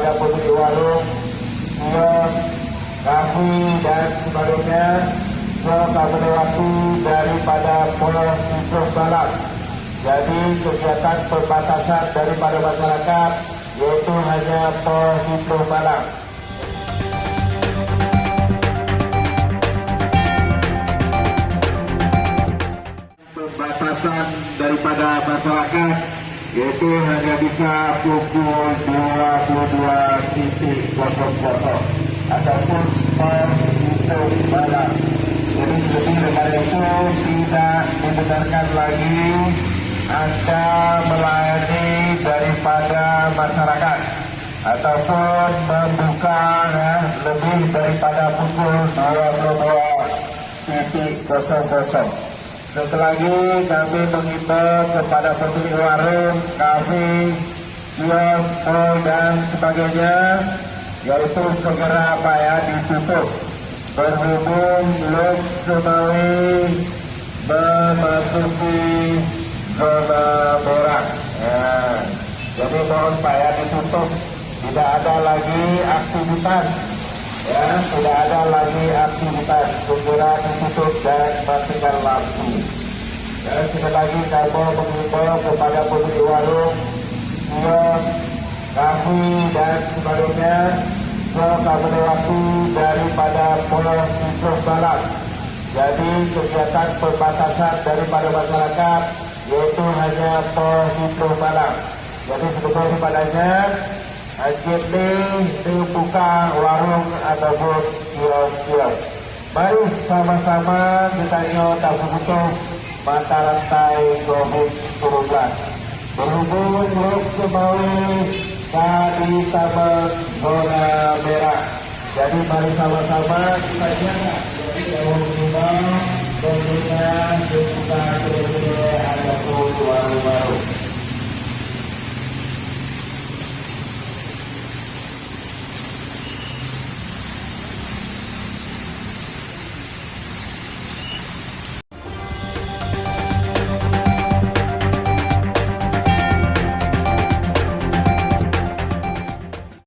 kepada pemilik warung, kios, kafe dan sebagainya serta melewati daripada pola siklus balap. Jadi kegiatan perbatasan daripada masyarakat yaitu hanya pola siklus balap. Batasan daripada masyarakat yaitu hanya bisa pukul 22.00 ataupun per itu malam. Jadi lebih daripada itu tidak dibenarkan lagi Anda melayani daripada masyarakat ataupun membuka lebih daripada pukul 22.00. Setelah lagi kami mengimbau kepada pemilik warung, kafe, kios, mall dan sebagainya yaitu segera ditutup berhubung Lok Sumawi memasuki zona merah. Jadi mohon ditutup, tidak ada lagi aktivitas. Tidak ada lagi aktivitas, segera ditutup dan matikan lampu. Sekali lagi kami mengimbau kepada pemilik warung, kios, kafe dan sebagainya serta melewati daripada pola siklus balap. Jadi kegiatan perbatasan daripada masyarakat yaitu hanya pola siklus balap. Jadi sebetulnya padanya ini dibuka warung ataupun kios-kios. Mari sama-sama kita tak butuh mata rantai COVID-19. Berhubung Lok Sumawi tadi sama zona merah. Jadi mari sama-sama kita jaga